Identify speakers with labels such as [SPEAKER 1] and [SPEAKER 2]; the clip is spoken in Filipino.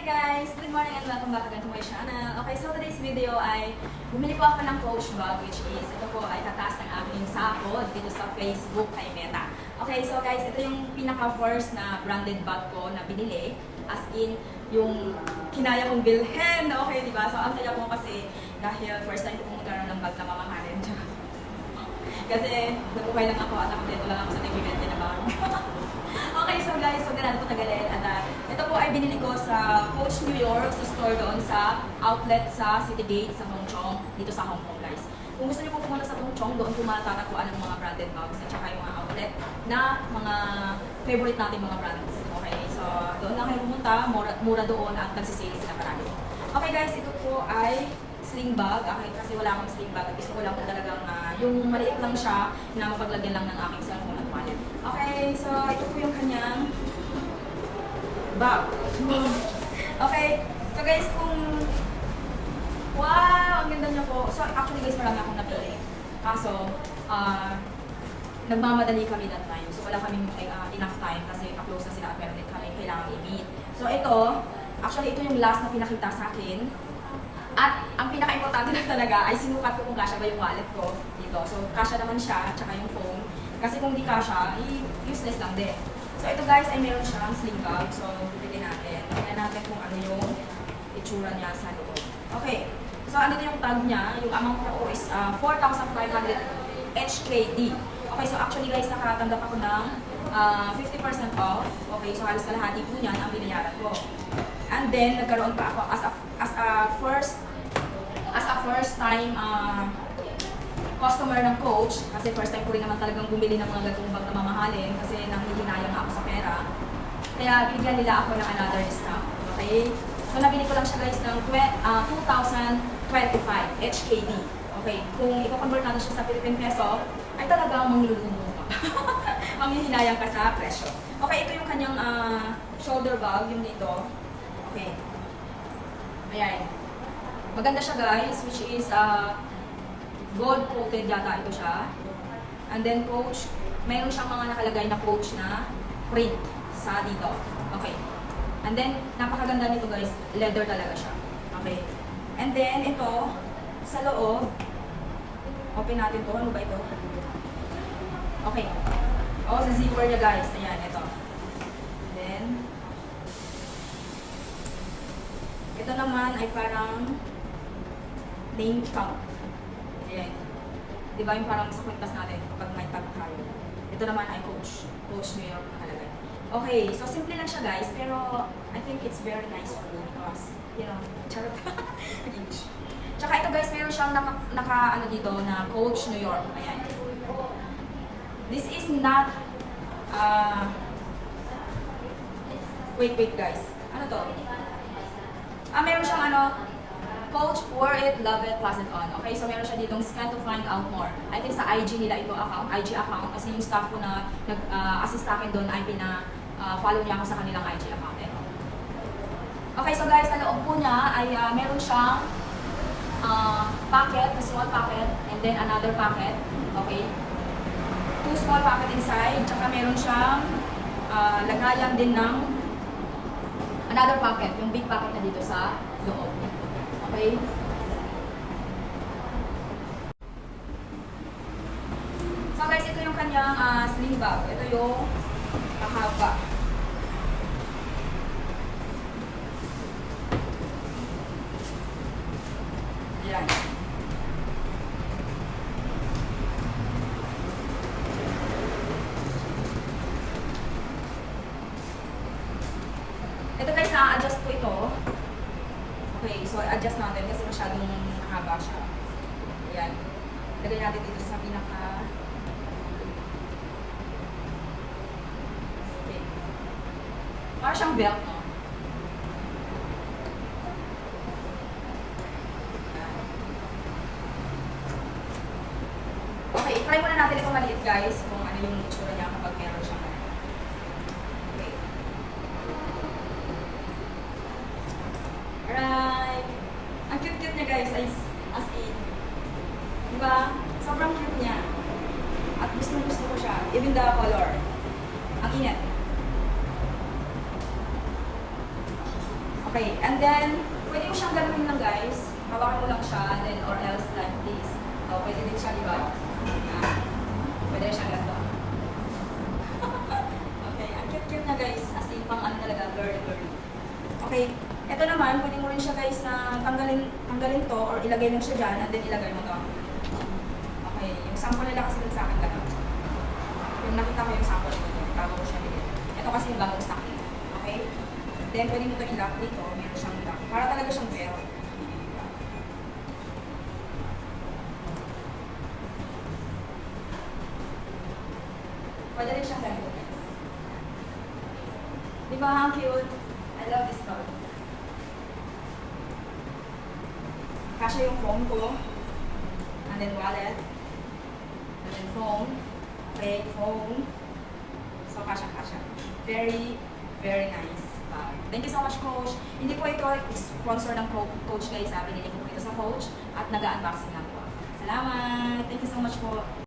[SPEAKER 1] guys! Good morning and welcome back again to my channel. Okay, so today's video ay bumili po ako ng Coach bag, which is ito po ay tataas ng aking sahod dito sa Facebook kay Meta. Okay, so guys, ito yung pinaka-first na branded bag ko na binili. As in, yung kinaya kong bilhin. Okay, di ba? So ang saya po kasi dahil first time ko magkaroon ng bag na mamahalin. Kasi nabukay lang ako at nakontento lang ako sa nag-event na bag. Okay, so guys, so ganun po tagalin. At ito po ay binili ko sa Coach New York, sa store doon sa outlet sa City Gate, sa Hong Chong, dito sa Hong Kong, guys. Kung gusto niyo po pumunta sa Hong Chong, doon po matatagpuan ng mga branded bags at saka yung mga outlet na mga favorite natin mga brands. Okay, so doon lang kayo pumunta, mura doon at nagsisale sila parami. Okay guys, ito po ay sling bag. Okay, kasi wala akong sling bag. Gusto ko lang po talagang yung maliit lang siya na mapaglagyan lang ng aking cellphone at wallet. Okay, so ito po yung kanyang bag. Okay, so guys, kung wow, ang ganda niya po. So actually guys, marami akong napili. Kaso, nagmamadali kami that time. So wala kaming enough time kasi ka-close na sila at meron din kami kailangan i-meet. So ito, actually ito yung last na pinakita sa akin. At ang pinaka-importante na talaga ay sinukat ko kung kasya ba yung wallet ko dito. So kasya naman siya, tsaka yung phone. Kasi kung di kasya, useless lang din. So ito guys ay meron siyang sling bag. So pipili natin. Tingnan natin kung ano yung itsura niya sa loob. Okay. So ano din yung tag niya? Yung amount ko is 4,500 HKD. Okay, so actually guys, nakatanggap ako ng 50% off. Okay, so halos kalahati po niyan ang binayaran ko. And then nagkaroon pa ako as a first time customer ng Coach, kasi first time ko rin naman talagang bumili ng mga gatong bag na mamahalin kasi nanghihinayang ako sa pera. Kaya binigyan nila ako ng another discount. Okay? So nabili ko lang siya guys ng 2,025 HKD. Okay, kung i-convert natin siya sa Philippine Peso, ay talagang manglulumo ka. Manghihinayang ka sa presyo. Okay, ito yung kanyang shoulder bag, yung dito. Okay. Ayan. Maganda siya guys, which is gold coated yata ito siya. And then Coach, mayroon siyang mga nakalagay na Coach na print sa dito. Okay. And then, napakaganda nito guys, leather talaga siya. Okay. And then, ito, sa loob, open natin to. Ano ba ito? Okay. Oh, sa zipper niya guys. Ayan, ito. Then, ito naman ay parang name tag. Ayan. Diba yung parang sa kwintas natin kapag may tag tayo. Ito naman ay Coach. Coach New York nakalagay. Okay, so simple lang siya guys, pero I think it's very nice for me because, you know, charot. Tsaka ito guys, meron siyang ano dito na Coach New York. Ayan. This is not, wait guys. Ano to? Meron siyang ano, Coach, wear it, love it, pass it on. Okay, so meron siya ditong scan to find out more. I think sa IG nila ito account, IG account, kasi yung staff ko na nag-assist sa akin doon ay follow niya ako sa kanilang IG account. Ito. Okay, so guys, sa loob po niya ay meron siyang packet, a small packet, and then another packet. Okay. 2 small packet inside, tsaka meron siyang lagayan din ng another packet, yung big packet na dito sa loob. Okay? So guys, ito yung kanyang sling bag. Ito yung mahaba. Ayan. Ito guys, na-adjust ko ito. Okay, so adjust natin kasi masyadong haba siya. Ayan. Lagay natin dito sa pinaka... Okay. Para siyang belt, no? Okay, try muna natin ito maliit guys, kung ano yung itsura niya kapag meron siyang okay. Alright. Ang cute-cute niya guys, as in. Diba? Sobrang cute niya. At gusto ko siya. Even the color. Ang init. Okay, and then, pwede mo siyang gawin lang guys. Hawakan mo lang siya, and then, or else like this. So, pwede din siya, di ba? Yan. Pwede rin siyang ganito. Okay, ang cute-cute na guys. As in, pang ano talaga, girly-girly. Okay, ito naman, pwede mo rin siya guys na tanggalin to, or ilagay lang siya dyan, and then ilagay mo to. Okay, yung sample nila kasi dun sa akin gano'n. Yung nakita ko yung sample nito, bago ko siya bigyan. Ito kasi yung bagong stock nila. Okay? Then, pwede mo ito i-lock dito, meron siyang lock. Para talaga siyang pero. Pwede rin siyang ganito. Di ba, ang cute? I love this color. Kasha yung phone ko. And then wallet. And then phone. Okay, phone. So, kasha. Very, very nice. Thank you so much, Coach. Hindi po ito sponsor ng Coach guys. Binili ko po ito sa Coach at nag-unboxing lang po. Salamat! Thank you so much po.